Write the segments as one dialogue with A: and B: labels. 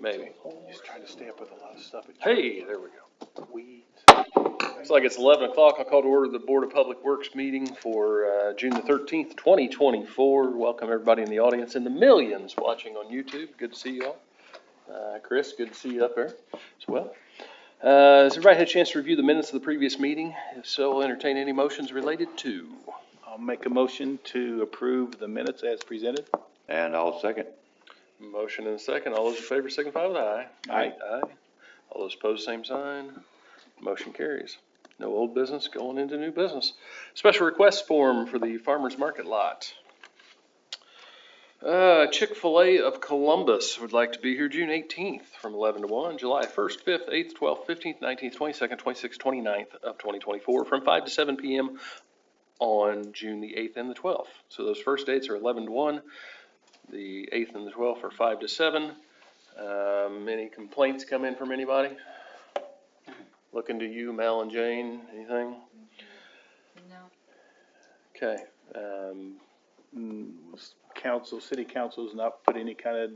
A: Maybe.
B: He's trying to stay up with a lot of stuff.
A: Hey, there we go.
B: Weeds.
A: Looks like it's 11 o'clock. I'll call to order the Board of Public Works meeting for June the 13th, 2024. Welcome everybody in the audience and the millions watching on YouTube. Good to see you all. Chris, good to see you up there as well. Has everybody had a chance to review the minutes of the previous meeting? If so, I'll entertain any motions related to.
B: I'll make a motion to approve the minutes as presented.
C: And I'll second.
A: Motion and a second. All those in favor signify with aye.
B: Aye.
A: Aye. All those opposed, same sign. Motion carries. No old business, going into new business. Special request form for the farmer's market lot. Chick-fil-A of Columbus would like to be here June 18th from 11 to 1, July 1st, 5th, 8th, 12th, 15th, 19th, 22nd, 26th, 29th of 2024 from 5 to 7 p.m. on June the 8th and the 12th. So those first dates are 11 to 1. The 8th and the 12th are 5 to 7. Any complaints come in from anybody? Looking to you, Mel and Jane, anything?
D: No.
A: Okay.
B: City council's not put any kind of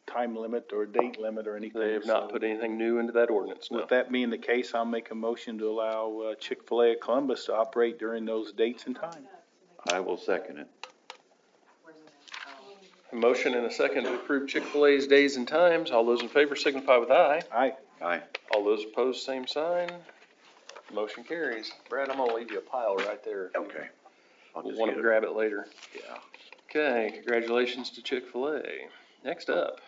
B: time limit or date limit or anything.
A: They have not put anything new into that ordinance, no.
B: With that being the case, I'll make a motion to allow Chick-fil-A at Columbus to operate during those dates and times.
C: I will second it.
A: A motion and a second to approve Chick-fil-A's days and times. All those in favor signify with aye.
B: Aye.
C: Aye.
A: All those opposed, same sign. Motion carries. Brad, I'm gonna leave you a pile right there.
C: Okay. I'll
A: We'll
C: just
A: want
C: get
A: to
C: it.
A: grab it later.
C: Yeah.
A: Okay, congratulations to Chick-fil-A. Next up,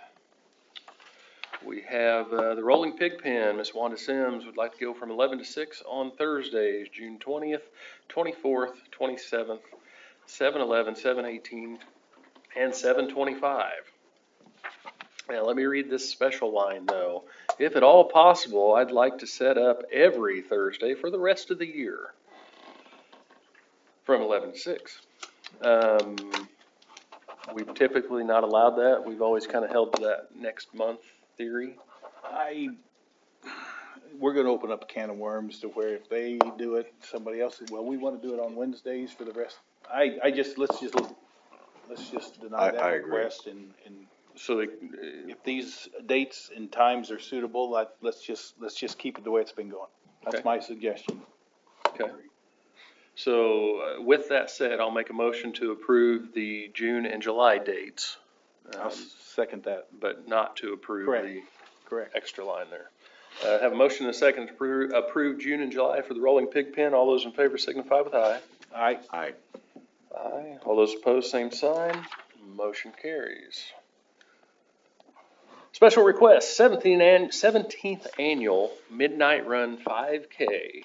A: we have the Rolling Pig Pen. Miss Wanda Sims would like to go from 11 to 6 on Thursdays, June 20th, 24th, 27th, 7/11, 7/18, and 7/25. Now, let me read this special line, though. If at all possible, I'd like to set up every Thursday for the rest of the year from 11 to 6. We've typically not allowed that. We've always kind of held to that next month theory.
B: We're gonna open up a can of worms to where if they do it, somebody else, well, we wanna do it on Wednesdays for the rest. Let's just deny that
C: I agree.
B: request and
A: So
B: if these dates and times are suitable, let's just keep it the way it's been going. That's
A: Okay.
B: my suggestion.
A: okay. So with that said, I'll make a motion to approve the June and July dates,
B: I'll second that.
A: but not to approve
B: Correct.
A: the
B: Correct.
A: extra line there. Have a motion and a second to approve June and July for the Rolling Pig Pen. All those in favor signify with aye.
B: Aye.
C: Aye.
A: Aye. All those opposed, same sign. Motion carries. Special request, 17th annual Midnight Run 5K.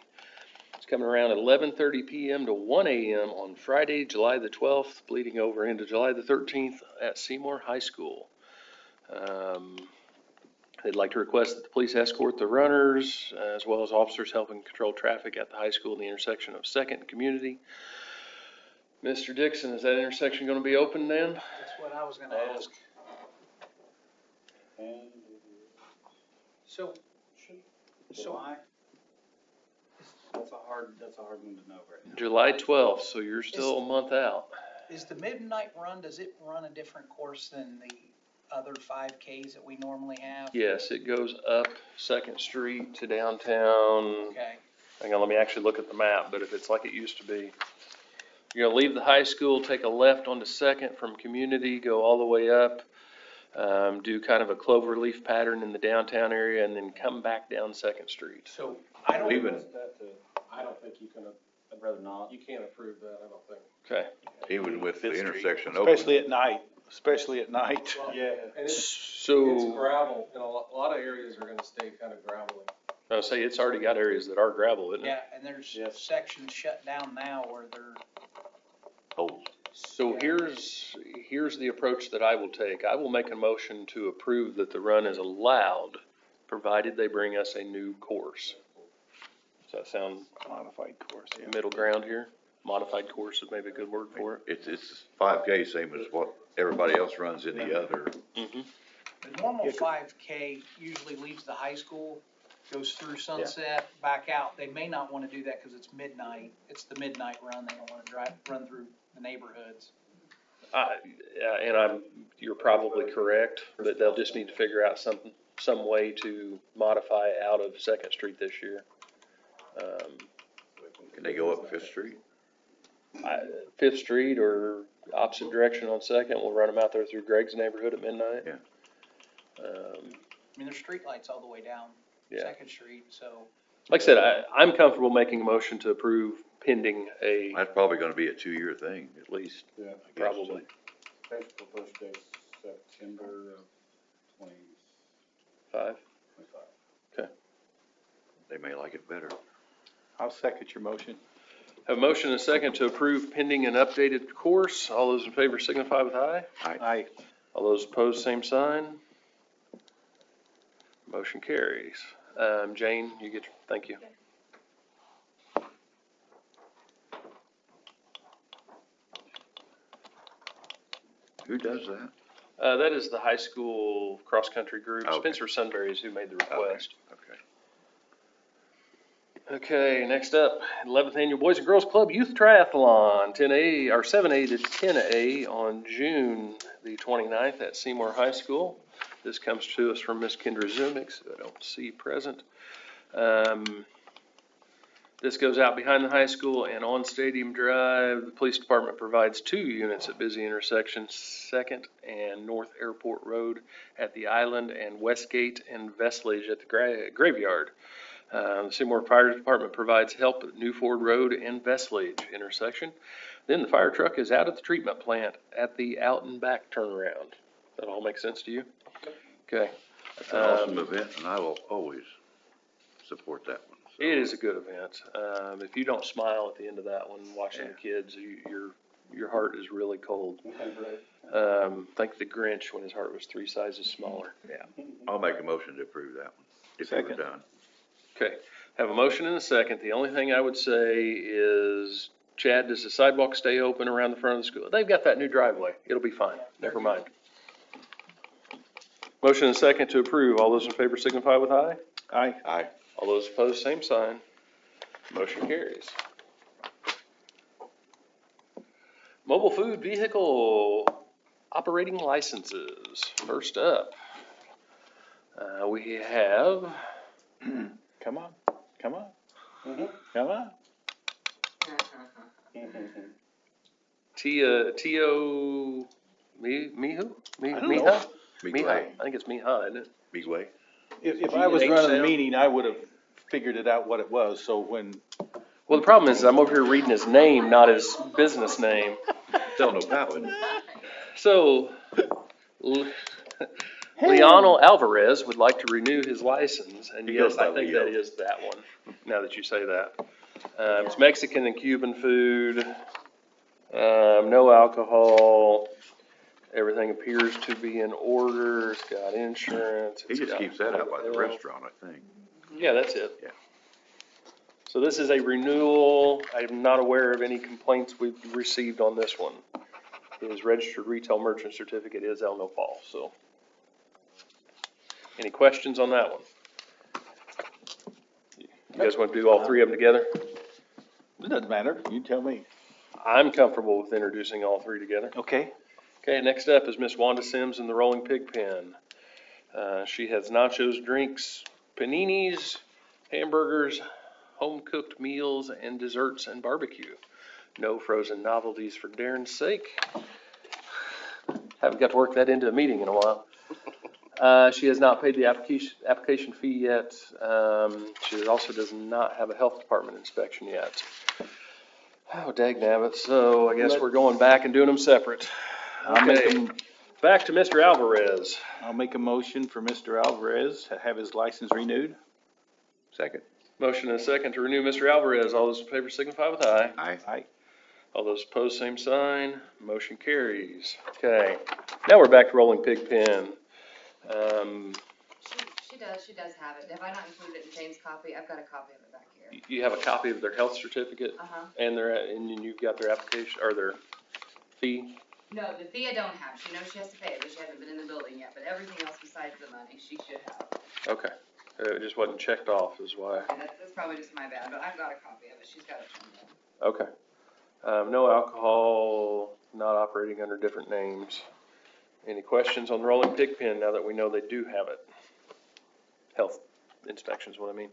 A: It's coming around 11:30 p.m. to 1 a.m. on Friday, July the 12th, bleeding over into July the 13th at Seymour High School. They'd like to request that the police escort the runners, as well as officers helping control traffic at the high school in the intersection of 2nd and Community. Mr. Dixon, is that intersection going to be open then?
E: That's what I was gonna ask. So,
F: July? That's a hard one to know right now.
A: July 12th, so you're still a month out.
E: is the Midnight Run, does it run a different course than the other 5Ks that we normally have?
A: Yes, it goes up 2nd Street to downtown.
E: Okay,
A: Hang on, let me actually look at the map, but if it's like it used to be, you're gonna leave the high school, take a left onto 2nd from Community, go all the way up, do kind of a cloverleaf pattern in the downtown area, and then come back down 2nd Street.
E: so I don't.
C: Even,
F: I don't think you can, I'd rather not.
G: You can't approve that, I don't think.
A: Okay,
C: even with the
B: Fifth Street,
C: intersection open.
B: Especially at night.
G: Yeah. And it's
A: so,
G: gravel, and a lot of areas are gonna stay kind of gravelly.
A: I'll say it's already got areas that are gravel, isn't it?
E: Yeah, and there's sections shut down now where they're,
C: Holes.
A: So here's the approach that I will take. I will make a motion to approve that the run is allowed, provided they bring us a new course. Does that sound
B: Modified course, yeah.
A: middle ground here? Modified course is maybe a good word for it.
C: It's 5K, same as what everybody else runs in the other.
A: Mm-hmm.
E: the normal 5K usually leaves the high school, goes through Sunset, back out. They may not wanna do that because it's midnight. It's the midnight run. They don't wanna run through the neighborhoods.
A: You're probably correct, but they'll just need to figure out some way to modify out of Second Street this year.
C: Can they go up Fifth Street?
A: Fifth Street or opposite direction on Second, we'll run them out there through Greg's neighborhood at midnight.
C: Yeah.
E: I mean, there's streetlights all the way down
A: Yeah.
E: Second Street, so.
A: Like I said, I'm comfortable making a motion to approve pending a,
C: That's probably gonna be a 2-year thing, at least.
F: Yeah.
C: I guess.
A: probably.
F: Basically, first day, September of
A: 5.
F: 2025.
C: They may like it better.
B: I'll second your motion.
A: Have a motion and a second to approve pending an updated course. All those in favor signify with aye.
B: Aye.
A: All those opposed, same sign. Motion carries. Jane, you get, thank you.
C: Who does that?
A: That is the high school cross-country group.
C: Okay.
A: Spencer Sunbury is who made the request.
C: Okay.
A: Okay, next up, 11th Annual Boys and Girls Club Youth Triathlon, 10A, or 7A to 10A on June the 29th at Seymour High School. This comes to us from Miss Kendra Zumix, who I don't see present. This goes out behind the high school and on Stadium Drive. The police department provides 2 units at busy intersections, 2nd and North Airport Road at the Island and Westgate and Vestlage at the Graveyard. The Seymour Fire Department provides help at New Ford Road and Vestlage intersection. Then the fire truck is out at the treatment plant at the out and back turnaround. That all make sense to you? Okay.
C: That's an awesome event, and I will always support that one. So.
A: It is a good event. If you don't smile at the end of that one, watching the kids, your heart is really cold. Think the Grinch when his heart was 3 sizes smaller.
C: Yeah. I'll make a motion to approve that one, if it was
B: Second.
C: done.
A: Okay, have a motion and a second. The only thing I would say is, Chad, does the sidewalk stay open around the front of the school? They've got that new driveway. It'll be fine. Never mind. Motion and a second to approve. All those in favor signify with aye.
B: Aye.
C: Aye.
A: All those opposed, same sign. Motion carries. Mobile food vehicle operating licenses. First up, we have
B: Come on, come on,
F: Mm-hmm.
B: come on.
A: Tio Mihu?
B: I don't
A: Miha?
B: know.
A: Miha,
C: Midway.
A: I think it's Miha, isn't it?
C: Big way.
B: If I was running the
A: H-Sound.
B: meeting, I would have figured it out what it was, so when,
A: Well, the problem is I'm over here reading his name, not his business name.
C: Still no power.
A: So, Leonel Alvarez would like to renew his license, and
C: He
A: yes,
C: goes by
A: I think
C: Leo.
A: that is that one, now that you say that. It's Mexican and Cuban food, no alcohol, everything appears to be in order, it's got insurance.
C: He
A: it's
C: just
A: got
C: keeps that out by the
A: oil.
C: restaurant, I think.
A: Yeah, that's it.
C: Yeah.
A: So this is a renewal. I am not aware of any complaints we've received on this one. His registered retail merchant certificate is El Nopal, so. Any questions on that one? You guys want to do all 3 of them together?
B: it doesn't matter, you tell me.
A: I'm comfortable with introducing all 3 together.
B: Okay.
A: Okay, next up is Miss Wanda Sims in the Rolling Pig Pen. She has nachos, drinks, paninis, hamburgers, home-cooked meals, and desserts and barbecue. No frozen novelties for Darren's sake. Haven't got to work that into a meeting in a while. She has not paid the application fee yet. She also does not have a health department inspection yet. Oh, dagnabbit, so I guess we're going back and doing them separate.
B: I'll make
A: Okay, back to Mr. Alvarez.
B: I'll make a motion for Mr. Alvarez to have his license renewed.
C: Second.
A: Motion and a second to renew Mr. Alvarez. All those in favor signify with aye.
C: Aye.
B: Aye.
A: All those opposed, same sign. Motion carries. Okay, now we're back to Rolling Pig Pen.
D: She does have it. Have I not included it in Jane's copy? I've got a copy of it back here.
A: You have a copy of their health certificate
D: Uh-huh.
A: and and you've got their application, or their fee?
D: No, the fee I don't have. She knows she has to pay it, but she hasn't been in the building yet. But everything else besides the money, she should have.
A: Okay, it just wasn't checked off is why.
D: And that's probably just my bad, but I've got a copy of it. She's got it turned in.
A: Okay. No alcohol, not operating under different names. Any questions on the rolling pig pen now that we know they do have it? Health inspections, what I mean.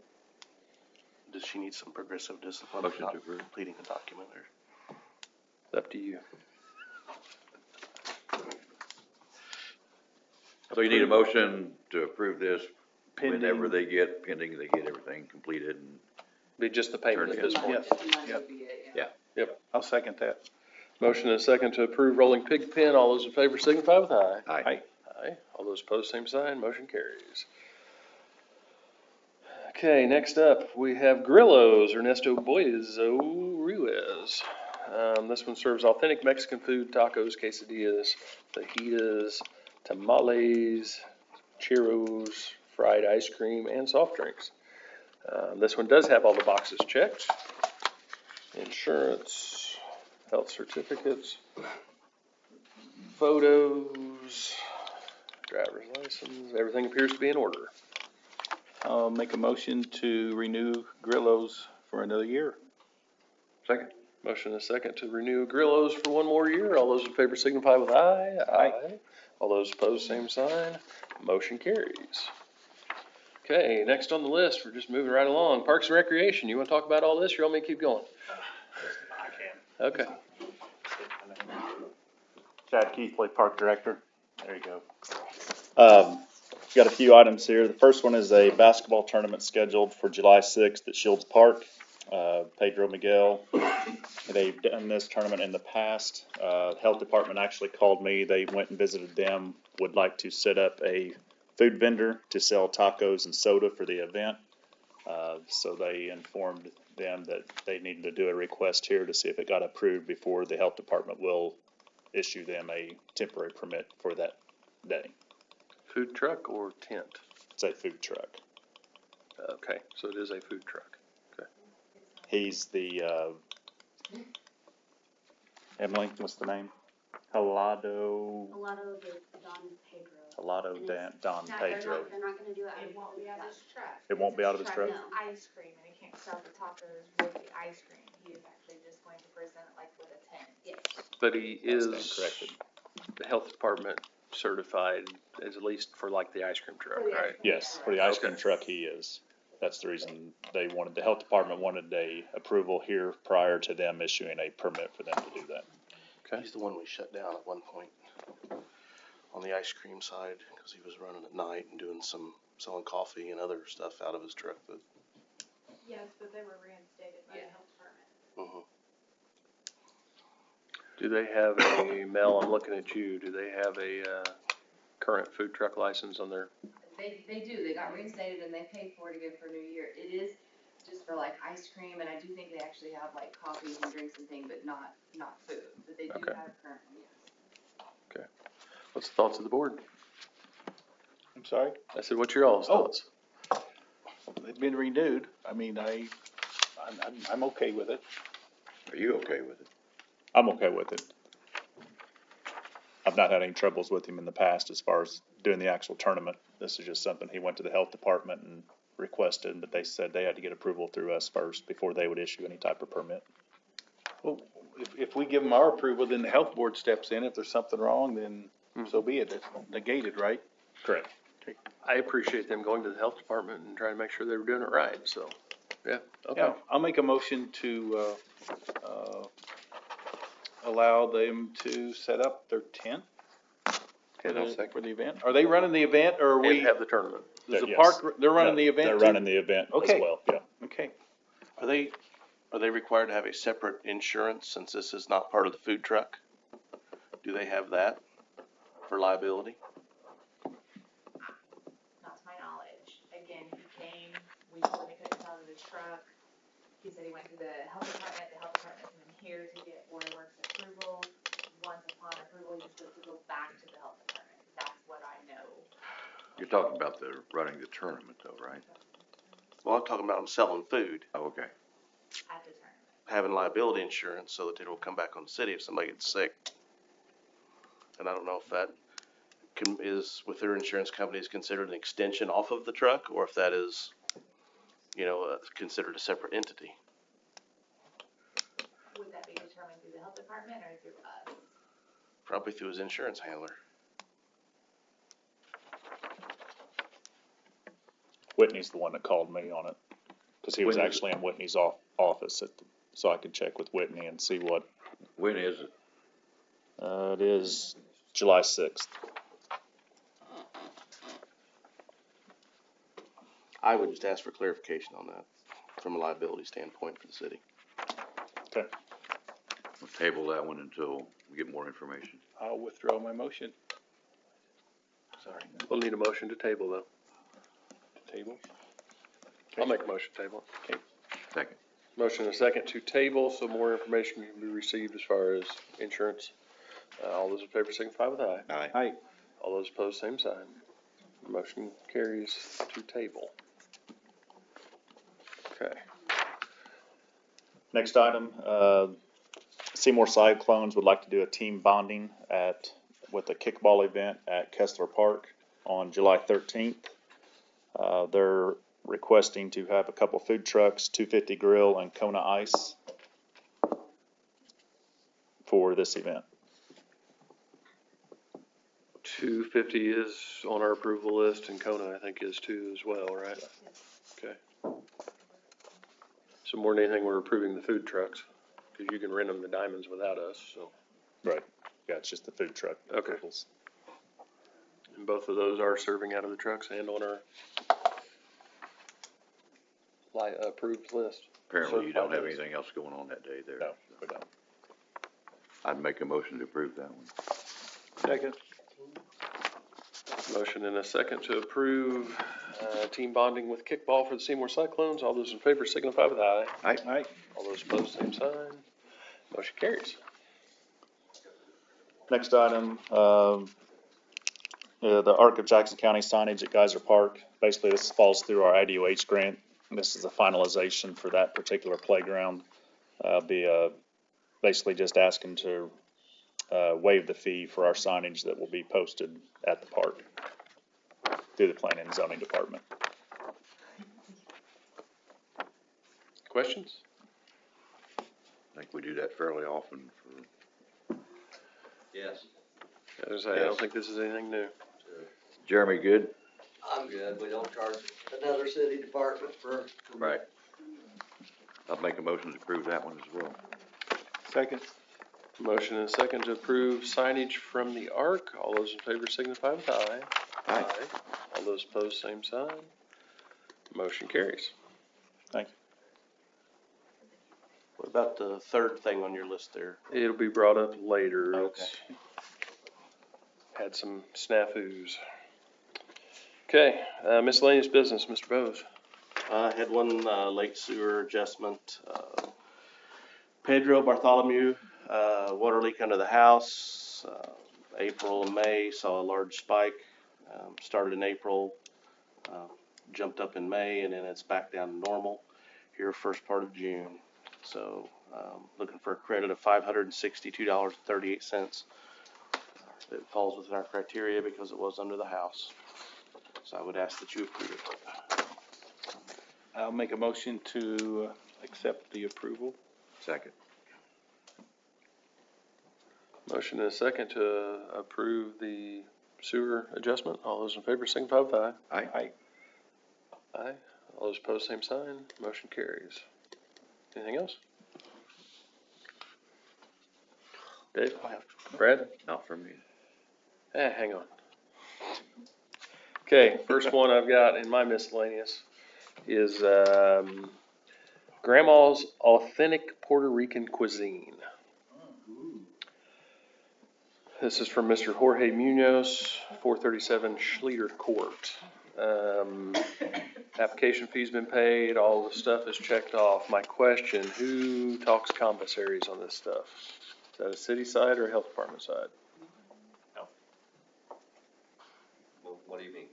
H: Does she need some progressive discipline
C: Motion
H: for not
C: to approve.
H: completing the document, or?
A: It's up to you.
C: So you need a motion to approve this whenever
B: Pending.
C: they get, pending they get everything completed and
A: Be just the payment at this
D: Just the
A: point.
D: money, just the money would be it, yeah.
B: I'll second that.
A: Motion and a second to approve rolling pig pen. All those in favor signify with aye.
C: Aye.
A: Aye. All those opposed, same sign. Motion carries. Okay, next up, we have Grillo's Ernesto Boyezo Ruiz. This one serves authentic Mexican food, tacos, quesadillas, fajitas, tamales, churros, fried ice cream, and soft drinks. This one does have all the boxes checked. Insurance, health certificates, photos, driver's license, everything appears to be in order.
B: I'll make a motion to renew Grillo's for another year.
C: Second.
A: Motion and a second to renew Grillo's for one more year. All those in favor signify with aye.
B: Aye.
A: All those opposed, same sign. Motion carries. Okay, next on the list, we're just moving right along. Parks and Recreation, you wanna talk about all this, or you want me to keep going?
F: I can.
A: Okay.
F: Chad Keithley, Park Director. There you go. Got a few items here. The first one is a basketball tournament scheduled for July 6th at Shields Park. Pedro Miguel, they've done this tournament in the past. Health Department actually called me. They went and visited them, would like to set up a food vendor to sell tacos and soda for the event. So they informed them that they needed to do a request here to see if it got approved before the Health Department will issue them a temporary permit for that day.
A: Food truck or tent?
F: It's a food truck.
A: Okay, so it is a food truck.
F: He's the, Emily, what's the name? Helado,
I: Helado de Don Pedro.
F: Helado Don
I: No,
F: Pedro.
I: they're not gonna do it.
J: It won't be out of his truck.
F: It won't be out of his truck?
I: No.
J: Ice cream, and he can't sell the tacos with the ice cream. He is actually just going to present it like with a tent.
I: Yes.
A: But he
F: That's
A: is
F: incorrected.
A: the Health Department certified, as at least for like the ice cream truck,
J: For the ice
A: right?
J: cream
F: Yes, for the ice cream
A: Okay.
F: truck he is. That's the reason they wanted, the Health Department wanted a approval here prior to them issuing a permit for them to do that.
A: Okay.
H: He's the one we shut down at one point on the ice cream side, because he was running at night and doing selling coffee and other stuff out of his truck, but,
J: Yes, but they were reinstated by the
D: Yeah.
J: health department.
A: Do they have a, Mel, I'm looking at you, do they have a, current food truck license on their,
D: They do, they got reinstated and they paid for it again for New Year. It is just for like ice cream, and I do think they actually have like coffees and drinks and things, but not food, but they do
A: Okay.
D: have currently, yes.
A: what's the thoughts of the board?
B: I'm sorry?
A: I said, what's your all's
B: Oh.
A: thoughts?
B: They've been renewed. I mean, I'm okay with it.
C: Are you okay with it?
F: I'm okay with it. I've not had any troubles with him in the past as far as doing the actual tournament. This is just something he went to the Health Department and requested, but they said they had to get approval through us first before they would issue any type of permit.
B: Well, if we give them our approval, then the health board steps in. If there's something wrong, then so be it. It's negated, right?
F: Correct.
A: I appreciate them going to the Health Department and trying to make sure they were doing it right, so, yeah, okay.
B: Yeah, I'll make a motion to, allow them to set up their tent for the event. Are they running the event, or are
A: And
B: we,
A: have the tournament.
B: does the
F: Yes.
B: park, they're running the event
F: They're
B: too?
F: running the event as
B: Okay.
F: well, yeah.
B: Okay.
H: Are they required to have a separate insurance since this is not part of the food truck? Do they have that for liability?
J: Not to my knowledge. Again, he came, we told him he couldn't sell the truck. He said he went to the health department came in here to get Waterworks approval. Once upon approval, he was supposed to go back to the health department. That's what I know
C: You're talking about the running the tournament though, right?
H: Well, I'm talking about them selling food,
C: Oh, okay.
J: at the tournament.
H: having liability insurance so that it will come back on the city if somebody gets sick. And I don't know if that is, with their insurance company, is considered an extension off of the truck, or if that is, considered a separate entity.
J: Would that be determined through the health department or through us?
H: Probably through his insurance handler.
F: Whitney's the one that called me on it, cause he was
C: When is it?
F: actually in Whitney's office so I could check with Whitney and see what,
C: When is it?
F: it is July 6th.
H: I would just ask for clarification on that from a liability standpoint for the city.
F: Okay.
C: We'll table that one until we get more information.
B: I'll withdraw my motion.
A: Sorry. We'll need a motion to table though.
B: Table.
A: I'll make a motion to table.
C: Second.
A: Motion and a second to table, so more information can be received as far as insurance. All those in favor signify with aye.
C: Aye.
B: Aye.
A: All those opposed, same sign. Motion carries to table. Okay.
F: Next item, Seymour Cyclones would like to do a team bonding with a kickball event at Kessler Park on July 13th. They're requesting to have a couple food trucks, 250 Grill and Kona Ice for this event.
A: 250 is on our approval list, and Kona, I think, is too as well, right? Okay. So more than anything, we're approving the food trucks, because you can rent them to Diamonds without us, so.
F: Right. Yeah, it's just the food truck
A: Okay.
F: approvals.
A: And both of those are serving out of the trucks and on our approved list.
C: Apparently you don't have
A: Certified list.
C: anything else going on that day there.
F: No, we don't.
C: I'd make a motion to approve that one.
B: Second.
A: Motion and a second to approve, team bonding with kickball for the Seymour Cyclones. All those in favor signify with aye.
B: Aye.
A: All those opposed, same sign. Motion carries.
F: Next item, the Arc of Jackson County signage at Geyser Park. Basically, this falls through our IDOH grant. This is a finalization for that particular playground. Basically just asking to waive the fee for our signage that will be posted at the park through the Planning and Zoning Department.
A: Questions?
C: I think we do that fairly often for,
K: Yes,
A: As I say, I don't think this is anything new.
C: Jeremy, good?
K: I'm good. We don't charge another city department for.
C: Right. I'll make a motion to approve that one as well.
B: Second.
A: Motion and a second to approve signage from the Arc. All those in favor signify with aye.
C: Aye.
A: All those opposed, same sign. Motion carries.
F: Thank you.
H: What about the third thing on your list there?
A: It'll be brought up later.
H: Okay.
A: It's had some snafus. Okay, miscellaneous business, Mr. Bose.
H: Had one, late sewer adjustment, Pedro Bartholomew, water leak under the house, April and May saw a large spike, started in April, jumped up in May, and then it's back down to normal here first part of June. So, looking for a credit of $562.38. It falls within our criteria because it was under the house. So I would ask that you approve it.
B: I'll make a motion to accept the approval.
C: Second.
A: Motion and a second to approve the sewer adjustment. All those in favor signify with aye.
C: Aye.
B: Aye.
A: Aye. All those opposed, same sign. Motion carries. Anything else? Dave? Brad?
C: Not for me.
A: Hang on. Okay, first one I've got in my miscellaneous is Grandma's Authentic Puerto Rican Cuisine. This is from Mr. Jorge Munoz, 437 Schleter Court. Application fee's been paid, all the stuff is checked off. My question, who talks commissaries on this stuff? Is that a city side or a health department side?
K: What do you mean?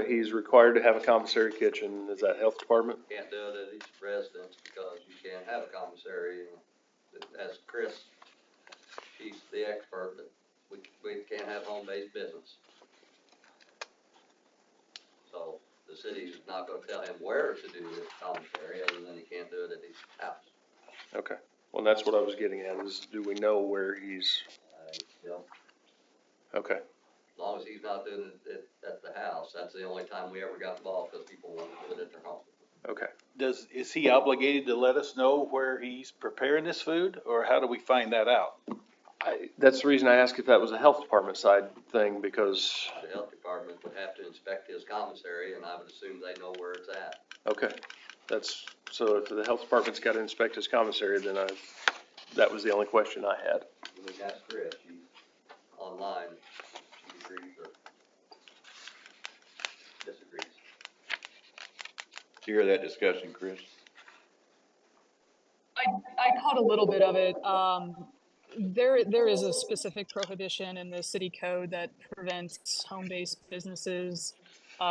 A: He's required to have a commissary kitchen. Is that health department?
K: Can't do it at each residence because you can't have a commissary. As Chris, she's the expert, but we can't have home-based business. So the city's not gonna tell him where to do this commissary other than he can't do it at his house.
A: Okay. Well, that's what I was getting at is do we know where he's, Okay,
K: As long as he's not doing it at the house, that's the only time we ever got involved, because people wanted to do it at their home.
A: okay.
B: Is he obligated to let us know where he's preparing this food, or how do we find that out?
A: That's the reason I asked if that was a health department side thing, because,
K: The health department would have to inspect his commissary, and I would assume they know where it's at.
A: okay, so if the health department's gotta inspect his commissary, then that was the only question I had.
K: You can ask Chris, she's online, she agrees or disagrees.
C: Did you hear that discussion, Chris?
L: I caught a little bit of it. There is a specific prohibition in the city code that prevents home-based businesses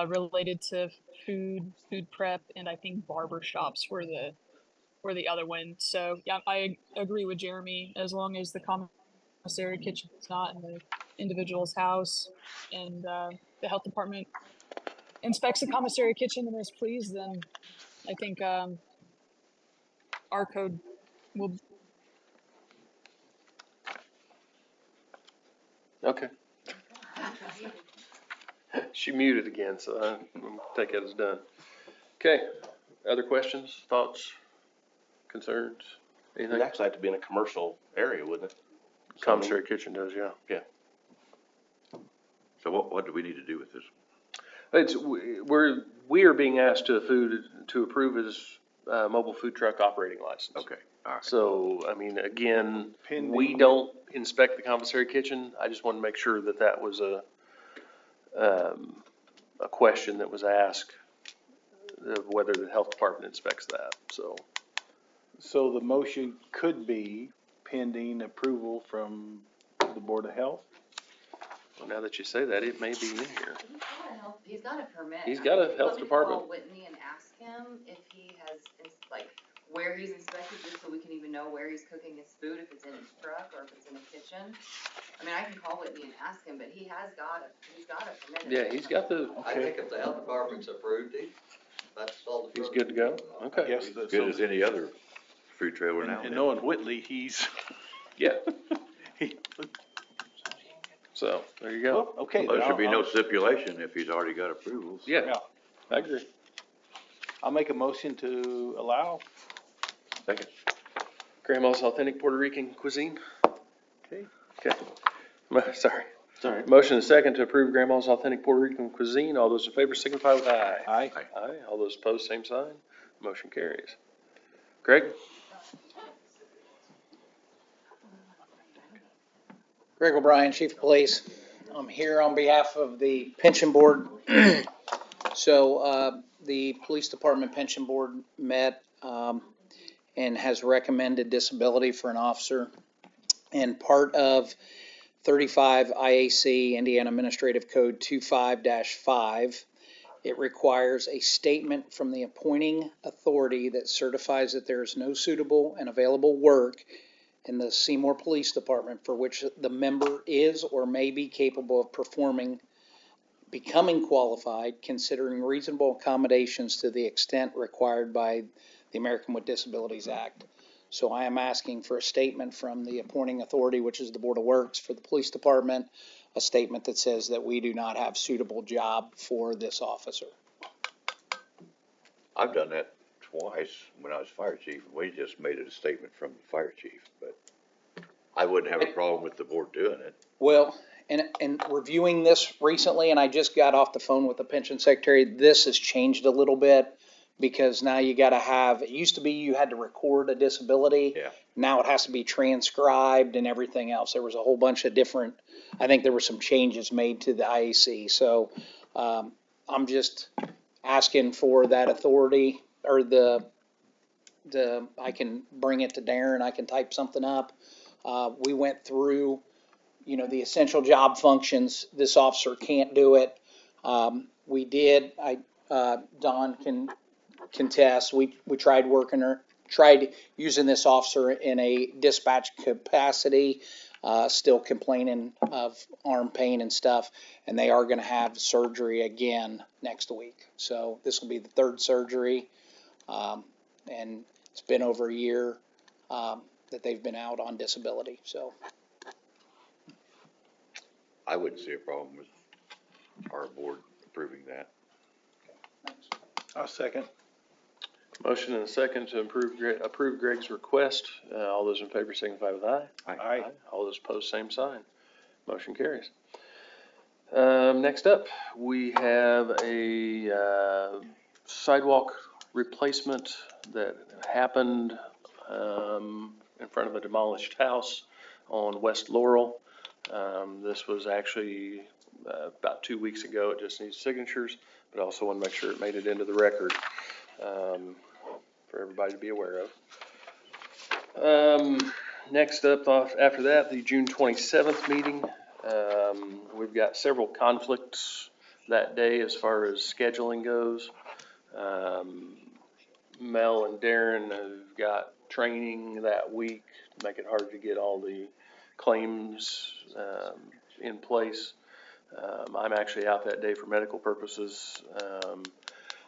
L: related to food prep, and I think barber shops were the other one. So yeah, I agree with Jeremy. As long as the commissary kitchen is not in the individual's house, and the health department inspects the commissary kitchen and is pleased, then I think our code will.
A: Okay. She muted again, so I'll take it as done. Okay, other questions, thoughts, concerns,
H: It'd
A: anything?
H: actually have to be in a commercial area, wouldn't it?
A: Commissary kitchen does, yeah.
C: So what do we need to do with this?
A: We are being asked to approve his, mobile food truck operating license.
C: Okay, all right.
A: So, I mean, again, we
B: Pending.
A: don't inspect the commissary kitchen. I just want to make sure that that was a question that was asked, of whether the health department inspects that, so.
B: So the motion could be pending approval from the Board of Health?
A: Well, now that you say that, it may be in here.
D: He's got a permit.
A: He's got a health department.
D: Call Whitney and ask him if he has, like, where he's inspected, just so we can even know where he's cooking his food, if it's in his truck or if it's in a kitchen. I mean, I can call Whitney and ask him, but he's got a permit.
A: Yeah, he's got the,
K: I think if the health department's approved it, that's all the.
A: he's good to go? Okay.
B: Yes,
C: As good as any other food trailer now.
B: and knowing Whitley, he's,
A: Yeah,
B: he,
A: so, there you go.
B: well, okay.
C: Well, there
B: then
C: should be
B: I'll-
C: no stipulation if he's already got approvals.
A: Yeah, I agree.
B: I'll make a motion to allow.
C: Second.
A: Grandma's Authentic Puerto Rican Cuisine.
B: Okay.
A: Okay. Sorry.
C: Sorry.
A: Motion and second to approve Grandma's Authentic Puerto Rican Cuisine. All those in favor signify with aye.
B: Aye.
A: Aye. All those opposed, same sign. Motion carries. Greg?
E: Greg O'Brien, Chief of Police. I'm here on behalf of the pension board. So, the police department pension board met, and has recommended disability for an officer. And part of 35 IAC, Indiana Administrative Code 25-5, it requires a statement from the appointing authority that certifies that there is no suitable and available work in the Seymour Police Department for which the member is or may be capable of performing, becoming qualified, considering reasonable accommodations to the extent required by the American with Disabilities Act. So I am asking for a statement from the appointing authority, which is the Board of Works for the Police Department, a statement that says that we do not have suitable job for this officer.
C: I've done that twice when I was fire chief. We just made it a statement from the fire chief, but I wouldn't have a problem with the board doing it.
E: Well, and reviewing this recently, and I just got off the phone with the pension secretary, this has changed a little bit because now you gotta have, it used to be you had to record a disability.
C: Yeah.
E: Now it has to be transcribed and everything else. There was a whole bunch of different, I think there were some changes made to the IAC. So, I'm just asking for that authority or I can bring it to Darren, I can type something up. We went through, the essential job functions. This officer can't do it. We did, Don can contest. We tried using this officer in a dispatch capacity, still complaining of arm pain and stuff. And they are gonna have surgery again next week. So this will be the third surgery. And it's been over a year, that they've been out on disability, so.
C: I wouldn't see a problem with our board approving that.
B: I'll second.
A: Motion and a second to approve Greg's request. All those in favor signify with aye.
B: Aye.
A: All those opposed, same sign. Motion carries. Next up, we have a sidewalk replacement that happened in front of a demolished house on West Laurel. This was actually about 2 weeks ago. It just needs signatures, but I also want to make sure it made it into the record for everybody to be aware of. Next up, after that, the June 27th meeting. We've got several conflicts that day as far as scheduling goes. Mel and Darren have got training that week to make it hard to get all the claims in place. I'm actually out that day for medical purposes.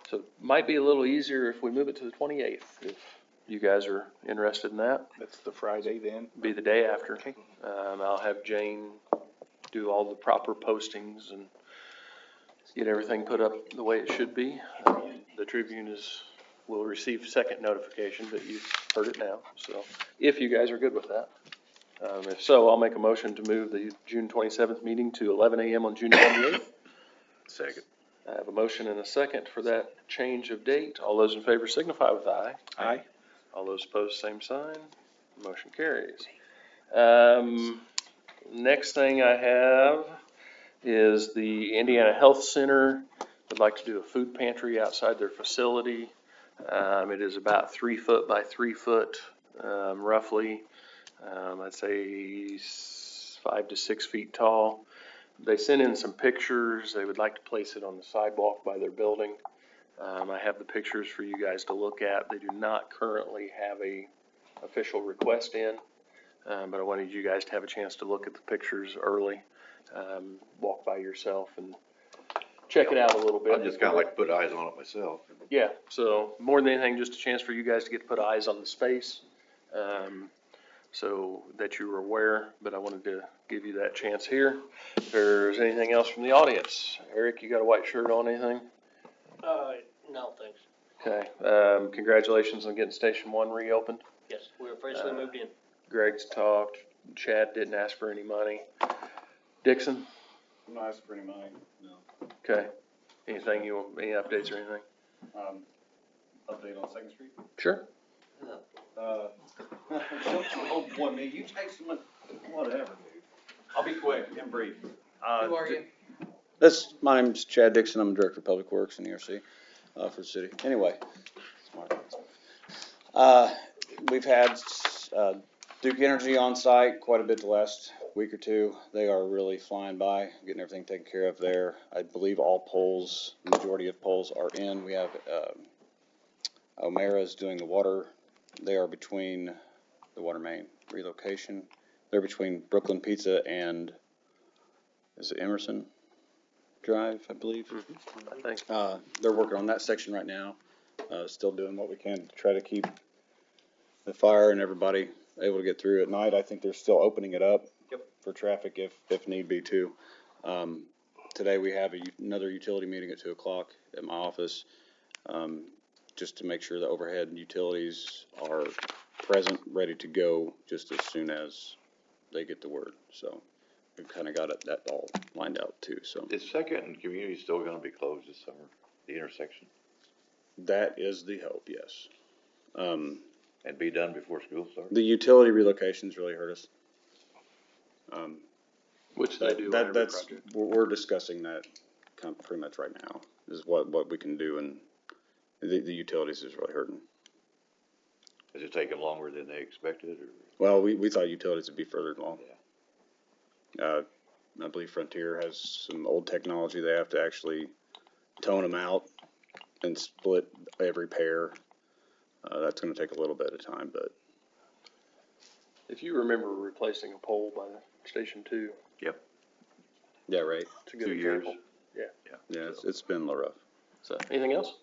A: So it might be a little easier if we move it to the 28th, if you guys are interested in that.
B: That's the Friday then.
A: Be the day after.
B: Okay.
A: I'll have Jane do all the proper postings and get everything put up the way it should be. The Tribune will receive second notification, but you've heard it now. So if you guys are good with that. If so, I'll make a motion to move the June 27th meeting to 11 a.m. on June 28th.
C: Second.
A: I have a motion and a second for that change of date. All those in favor signify with aye.
B: Aye.
A: All those opposed, same sign. Motion carries. Next thing I have is the Indiana Health Center would like to do a food pantry outside their facility. It is about 3 foot by 3 foot, roughly. I'd say 5 to 6 feet tall. They sent in some pictures. They would like to place it on the sidewalk by their building. I have the pictures for you guys to look at. They do not currently have a official request in, but I wanted you guys to have a chance to look at the pictures early. Walk by yourself and check it out a little bit.
C: I'd just kinda like to put eyes on it myself.
A: Yeah, so more than anything, just a chance for you guys to get to put eyes on the space, so that you were aware, but I wanted to give you that chance here. If there's anything else from the audience, Eric, you got a white shirt on, anything?
M: No, thanks.
A: Okay, congratulations on getting Station 1 reopened.
M: Yes, we officially moved in.
A: Greg's talked, Chad didn't ask for any money. Dixon?
F: I'm not asking for any money, no.
A: Okay, anything any updates or anything?
F: Update on Second Street?
A: Sure.
F: Don't you hold one me, you take someone, whatever, dude. I'll be quick and brief.
M: Who are you?
N: My name's Chad Dixon, I'm Director of Public Works in ERC, for the city. Anyway, we've had, Duke Energy on site quite a bit the last week or two. They are really flying by, getting everything taken care of there. I believe all poles, the majority of poles are in. We have, O'Mara's doing the water. They are between the water main relocation. They're between Brooklyn Pizza and, is it Emerson Drive, I believe?
A: I think.
N: They're working on that section right now. Still doing what we can to try to keep the fire and everybody able to get through at night. I think they're still opening it up for traffic if need be too. Today we have another utility meeting at 2:00 at my office, just to make sure the overhead utilities are present, ready to go just as soon as they get the word. So we've kind of got that all lined out too. So
C: Is Second and Community still gonna be closed this summer, the intersection?
N: that is the hope, yes.
C: And be done before school starts?
N: The utility relocations really hurt us.
A: Which they do on every
N: That's,
A: project.
N: we're discussing that kind of pretty much right now, is what we can do, and the utilities is really hurting.
C: Is it taking longer than they expected, or?
N: Well, we thought utilities would be further along. I believe Frontier has some old technology. They have to actually tone them out and split every pair. That's gonna take a little bit of time, but
A: If you remember replacing a pole by Station 2,
C: Yep.
N: yeah, right.
A: it's a good
C: 2 years.
A: example.
N: Yeah, it's been a little rough.
A: So, anything else?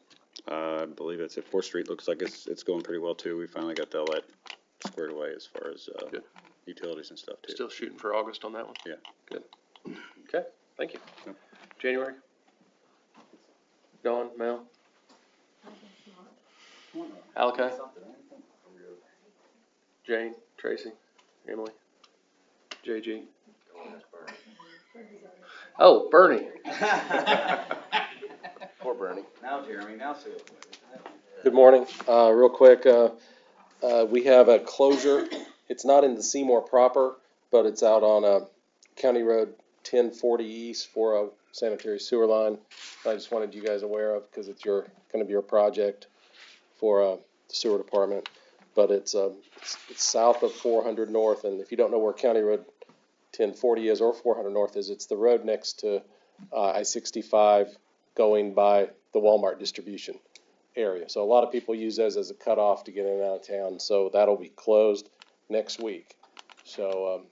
N: I believe it's at 4th Street. Looks like it's going pretty well too. We finally got all that squared away as far as
A: Good.
N: utilities and stuff too.
A: Still shooting for August on that one?
N: Yeah.
A: Good. Thank you. January? Dawn, Mel? Alakai? Jane, Tracy, Emily, JG? Oh, Bernie.
H: Poor Bernie.
N: Now, Jeremy, now say it.
O: Good morning. Real quick, we have a closure. It's not in the Seymour proper, but it's out on County Road 1040 East for a sanitary sewer line. I just wanted you guys aware of because it's going to be your project for the sewer department. But it's south of 400 North, and if you don't know where County Road 1040 is or 400 North is, it's the road next to I-65 going by the Walmart distribution area. So a lot of people use those as a cutoff to get in and out of town. So that'll be closed next week. So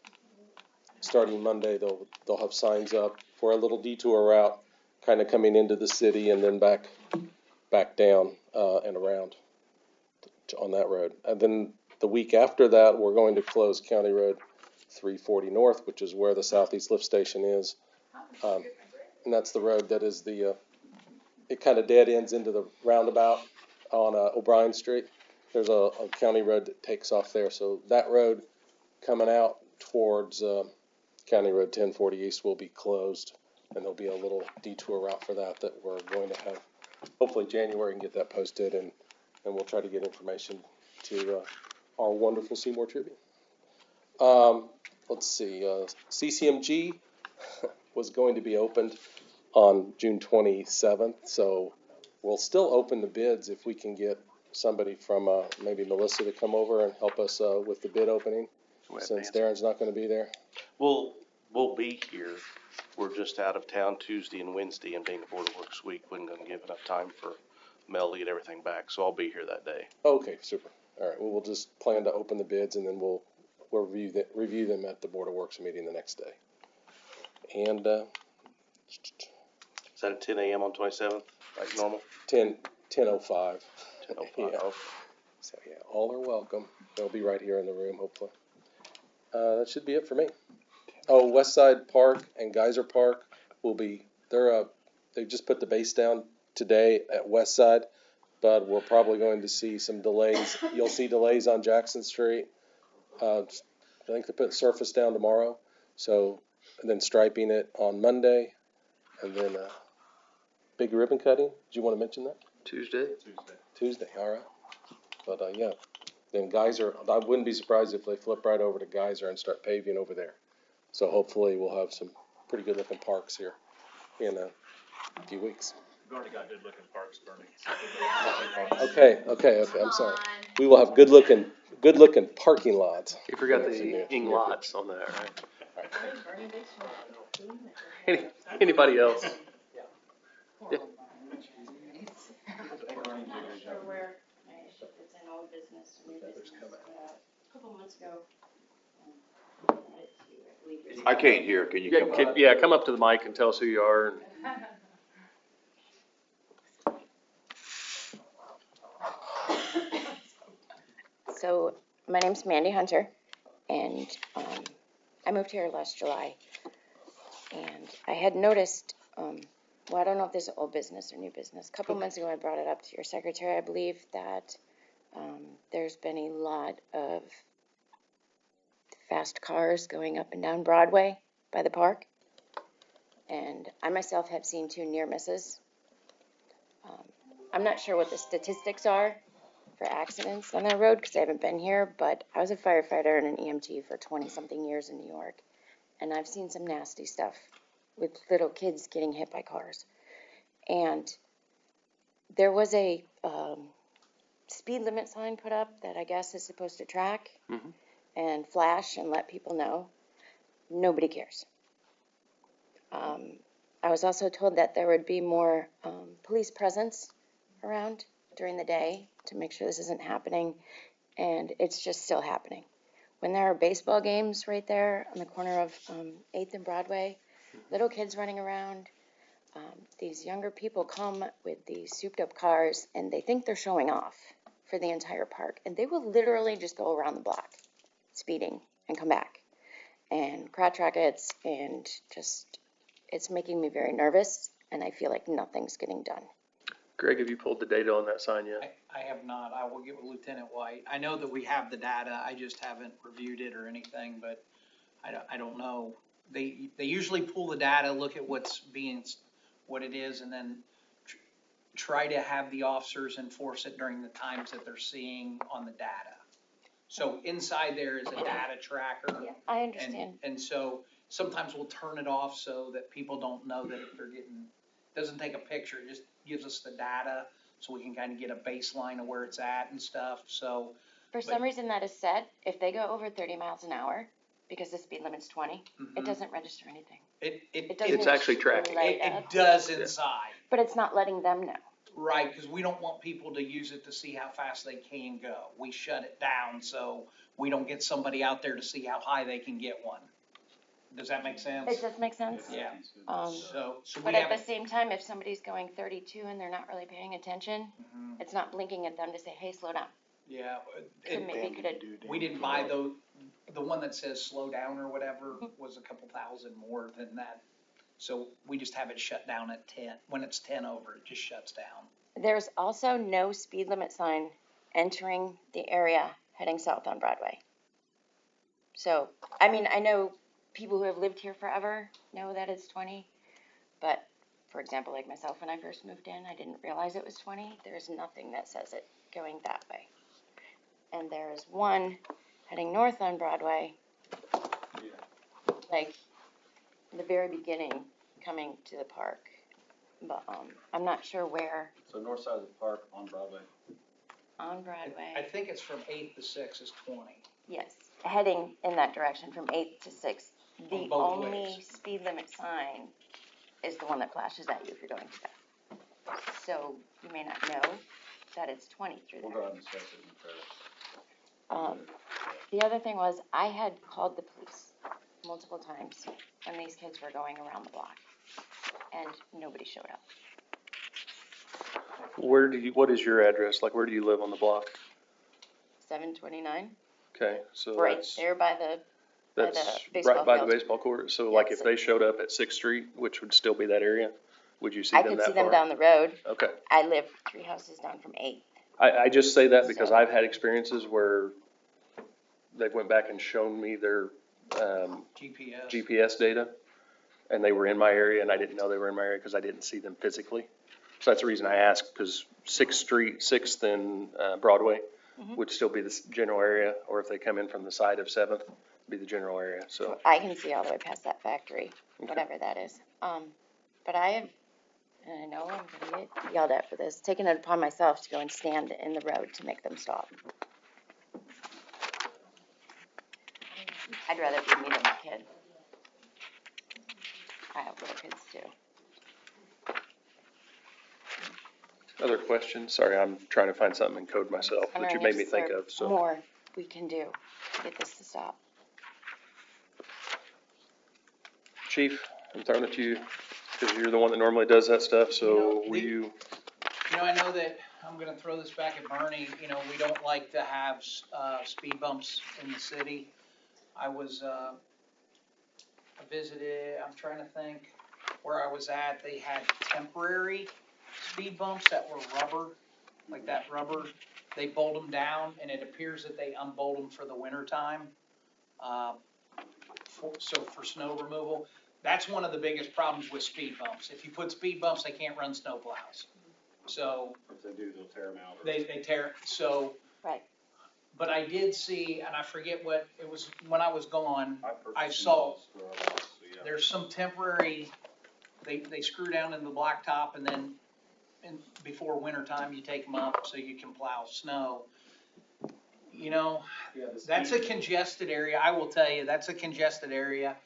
O: starting Monday, they'll have signs up for a little detour route, kind of coming into the city and then back down and around on that road. And then the week after that, we're going to close County Road 340 North, which is where the Southeast Lift Station is. And that's the road that is it kind of dead ends into the roundabout on O'Brien Street. There's a county road that takes off there. So that road coming out towards County Road 1040 East will be closed. And there'll be a little detour route for that we're going to have. Hopefully January and get that posted, and we'll try to get information to our wonderful Seymour Tribune. Let's see, CCMG was going to be opened on June 27th, so we'll still open the bids if we can get somebody from maybe Melissa to come over and help us with the bid opening, since Darren's not going to be there.
H: We'll be here. We're just out of town Tuesday and Wednesday, and being the Board of Works week, wasn't gonna give enough time for Mel to get everything back, so I'll be here that day.
O: Okay, super. All right, well, we'll just plan to open the bids, and then we'll review them at the Board of Works meeting the next day. And
H: Is that at 10 a.m. on 27th, like normal?
O: 10:05.
H: 10:05,
O: Yeah.
H: okay.
O: So, yeah, all are welcome. They'll be right here in the room, hopefully. That should be it for me. Oh, Westside Park and Geyser Park will be, they just put the base down today at Westside, but we're probably going to see some delays. You'll see delays on Jackson Street. I think they put surface down tomorrow, so, and then striping it on Monday, and then big ribbon cutting. Do you want to mention that? Tuesday, all right. But yeah, then Geyser, I wouldn't be surprised if they flip right over to Geyser and start paving over there. So hopefully we'll have some pretty good looking parks here in a few weeks.
F: We've already got good looking parks, Bernie.
O: Okay, I'm sorry. We will have good looking parking lots.
A: You forgot the ing lots on that, right? Anybody else? Yeah.
I: Where it's an old business, new business, a couple months ago.
C: I can't hear, can you come up?
A: Yeah, come up to the mic and tell us who you are.
I: So, my name's Mandy Hunter, and I moved here last July. And I had noticed, well, I don't know if this is old business or new business. A couple months ago, I brought it up to your secretary, I believe, that there's been a lot of fast cars going up and down Broadway by the park. And I myself have seen 2 near misses. I'm not sure what the statistics are for accidents on that road because I haven't been here, but I was a firefighter and an EMT for 20-something years in New York, and I've seen some nasty stuff with little kids getting hit by cars. And there was a speed limit sign put up that I guess is supposed to track and flash and let people know. Nobody cares. I was also told that there would be more police presence around during the day to make sure this isn't happening, and it's just still happening. When there are baseball games right there on the corner of 8th and Broadway, little kids running around, these younger people come with these souped up cars, and they think they're showing off for the entire park, and they will literally just go around the block speeding and come back, and crotch rockets, and just it's making me very nervous, and I feel like nothing's getting done.
A: Greg, have you pulled the data on that sign yet?
E: I have not. I will get with Lieutenant White. I know that we have the data. I just haven't reviewed it or anything, but I don't know. They usually pull the data, look at what it is, and then try to have the officers enforce it during the times that they're seeing on the data. So inside there is a data tracker.
I: Yeah, I understand.
E: And so sometimes we'll turn it off so that people don't know that if they're getting, doesn't take a picture, it just gives us the data so we can kind of get a baseline of where it's at and stuff, so.
I: For some reason that is set, if they go over 30 miles an hour, because the speed limit's 20, it doesn't register anything.
E: It
I: doesn't
A: It's actually tracking.
I: light
E: It
I: up.
E: does inside.
I: But it's not letting them know.
E: Right, because we don't want people to use it to see how fast they can go. We shut it down so we don't get somebody out there to see how high they can get one. Does that make sense?
I: It does make sense.
E: Yeah.
I: Um,
E: So we
I: But at
E: have,
I: the same time, if somebody's going 32 and they're not really paying attention, it's not blinking at them to say, hey, slow down.
E: yeah,
I: So maybe could it,
E: we didn't buy the one that says slow down or whatever was a couple thousand more than that. So we just have it shut down at 10. When it's 10 over, it just shuts down.
I: there's also no speed limit sign entering the area heading south on Broadway. So, I mean, I know people who have lived here forever know that it's 20, but for example, like myself, when I first moved in, I didn't realize it was 20. There's nothing that says it going that way. And there is one heading north on Broadway, like the very beginning coming to the park. But I'm not sure where
N: So north side of the park on Broadway.
I: on Broadway.
E: I think it's from 8th to 6th is 20.
I: Yes, heading in that direction from 8th to 6th. The
E: On both
I: only
E: ways.
I: speed limit sign is the one that flashes at you if you're going to that. So you may not know that it's 20 through
N: We'll
I: there.
N: go ahead and inspect it and repair it.
I: The other thing was I had called the police multiple times when these kids were going around the block and nobody showed up.
A: What is your address? Like, where do you live on the block?
I: 729,
A: Okay, so
I: right
A: that's,
I: there by the
A: that's
I: baseball
A: right by the
I: field.
A: baseball court. So like
I: Yes.
A: if they showed up at Sixth Street, which would still be that area, would you see
I: I
A: them
I: could
A: that
I: see them
A: far?
I: down the road.
A: Okay.
I: I live 3 houses down from 8th.
A: I just say that because
I: So-
A: I've had experiences where they went back and shown me their,
E: GPS.
A: GPS data, and they were in my area, and I didn't know they were in my area because I didn't see them physically. So that's the reason I asked, because Sixth Street, Sixth and Broadway would still be the general area, or if they come in from the side of Seventh, be the general area, so.
I: I can see all the way past that factory,
A: Okay.
I: whatever that is. But I have, and I know I'm gonna get yelled at for this, taken it upon myself to go and stand in the road to make them stop. I'd rather be me than my kid. I have little kids too.
A: Other questions? Sorry, I'm trying to find something in code myself that you
I: Wondering
A: made
I: if
A: me think
I: there
A: of, so.
I: more we can do to get this to stop.
A: Chief, I'm throwing it to you, because you're the one that normally does that stuff, so will you?
E: I know that, I'm gonna throw this back at Bernie, we don't like to have, speed bumps in the city. I visited, I'm trying to think where I was at, they had temporary speed bumps that were rubber, like that rubber, they bolt them down, and it appears that they unbolt them for the winter time. So for snow removal, that's one of the biggest problems with speed bumps. If you put speed bumps, they can't run snow plows. So
N: If they do, they'll tear them out.
E: they tear, so.
I: Right.
E: But I did see, and I forget what, it was when I was gone, I
N: purchased
E: saw,
N: those for our lots, so yeah.
E: there's some temporary, they screw down in the blacktop and then, before winter time, you take them up so you can plow snow.
N: Yeah, the
E: That's a
N: speed-
E: congested area, I will tell you, that's a congested area.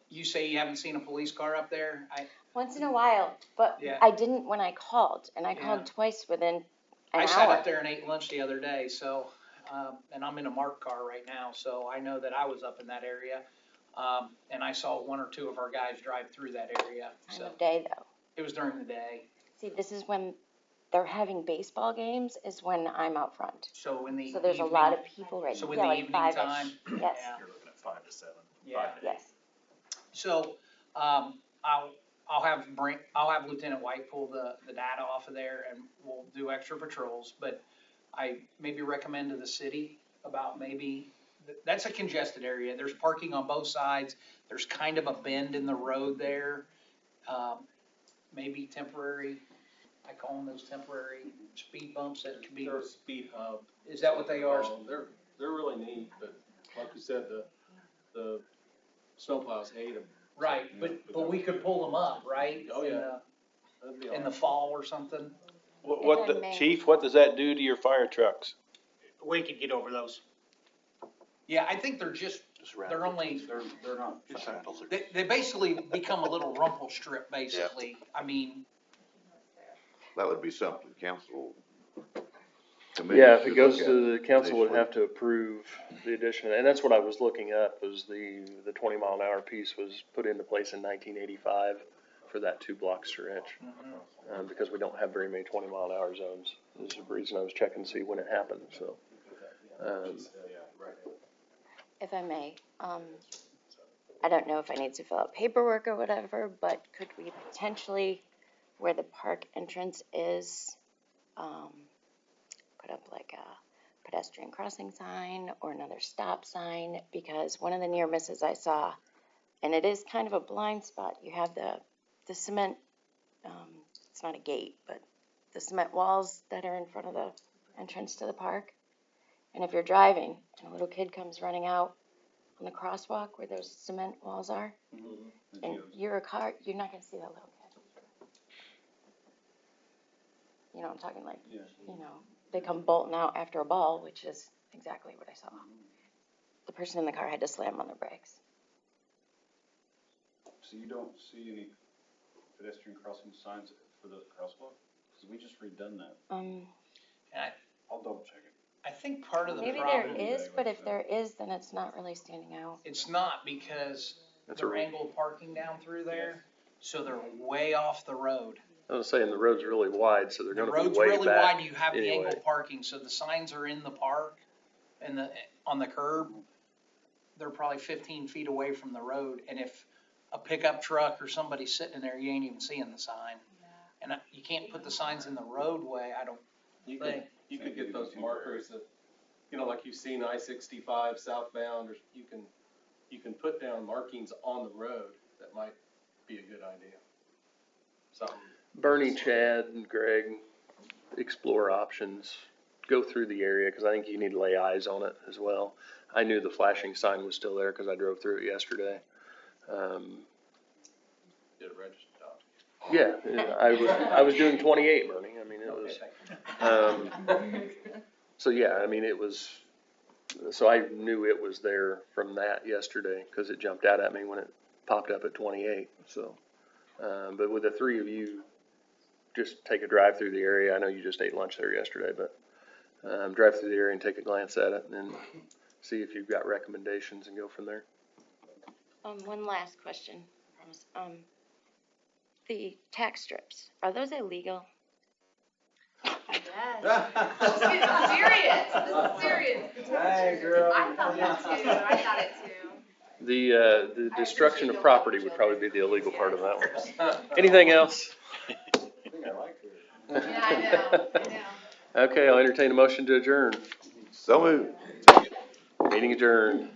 E: You say you haven't seen a police car up there?
I: Once in a while, but
E: Yeah.
I: I didn't when I called, and I
E: Yeah.
I: called twice within an
E: I
I: hour.
E: sat up there and ate lunch the other day, so, and I'm in a marked car right now, so I know that I was up in that area. And I saw 1 or 2 of our guys drive through that area,
I: Time
E: so
I: of day though.
E: it was during the day.
I: See, this is when they're having baseball games is when I'm out front.
E: So in the
I: So there's a
E: evening-
I: lot of people right
E: So
I: now.
E: in
I: Yeah,
E: the
I: like
E: evening
I: 5-ish.
E: time?
I: Yes,
E: Yeah.
F: You're looking at 5 to 7.
E: Yeah.
F: 5 to 8.
I: yes.
E: So, I'll have Lieutenant White pull the data off of there and we'll do extra patrols, but I maybe recommend to the city about maybe, that's a congested area. There's parking on both sides. There's kind of a bend in the road there. Maybe temporary, I call them those temporary speed bumps that could be.
G: They're a speed hub.
E: Is that what they are?
G: They're really neat, but like you said, the snowplows hate them.
E: Right, but we could pull them up, right?
G: Oh, yeah. That'd be
E: In the
G: awesome.
E: fall or something.
B: What,
I: If I may.
B: chief, what does that do to your fire trucks?
M: We could get over those.
E: Yeah, I think they're they're only,
C: They're not.
E: they basically become a little rumple strip, basically. I mean,
C: That would be something council.
A: Yeah, if it goes to the council would have to approve the addition, and that's what I was looking up, was the 20-mile-an-hour piece was put into place in 1985 for that 2-block stretch. Because we don't have very many 20-mile-an-hour zones. This is the reason I was checking to see when it happened, so.
I: If I may, I don't know if I need to fill out paperwork or whatever, but could we potentially, where the park entrance is, put up like a pedestrian crossing sign or another stop sign? Because one of the near misses I saw, and it is kind of a blind spot, you have the cement, it's not a gate, but the cement walls that are in front of the entrance to the park. And if you're driving and a little kid comes running out on the crosswalk where those cement walls are, and you're a car, you're not gonna see that little kid. You know, I'm talking like, you know, they come bolting out after a ball, which is exactly what I saw. The person in the car had to slam on their brakes.
N: So you don't see any pedestrian crossing signs for the crosswalk? Cause we just redone that. I'll double check it.
E: I think part of the
I: Maybe
E: problem.
I: there is, but if there is, then it's not really standing out.
E: It's not, because
A: That's
E: they're
A: a-
E: angled parking down through there, so they're way off the road.
A: I was saying the road's really wide, so they're
E: The
A: gonna be
E: road's
A: way
E: really
A: back
E: wide, you have the
A: anyway.
E: angled parking, so the signs are in the park and on the curb. They're probably 15 feet away from the road, and if a pickup truck or somebody's sitting in there, you ain't even seeing the sign. And you can't put the signs in the roadway, I don't think.
G: You could get those markers that, you know, like you've seen I-65 southbound, or you can put down markings on the road. That might be a good idea. Something.
A: Bernie, Chad, and Greg, explore options, go through the area, cause I think you need to lay eyes on it as well. I knew the flashing sign was still there, cause I drove through it yesterday.
G: Did it register?
A: Yeah, I was doing 28, Bernie, I mean, it was, so yeah, I mean, it was, so I knew it was there from that yesterday, cause it jumped out at me when it popped up at 28, so. But with the three of you, just take a drive through the area. I know you just ate lunch there yesterday, but, drive through the area and take a glance at it and then see if you've got recommendations and go from there.
I: One last question, I promise. The tax strips, are those illegal?
D: Yes. This is serious, this is serious.
B: Hey, girl.
D: I thought that too, I thought it too.
A: The destruction of property would probably be the illegal part of that one. Anything else?
D: Yeah, I know.
A: Okay, I'll entertain a motion to adjourn.
C: So moved.
A: Meeting adjourned.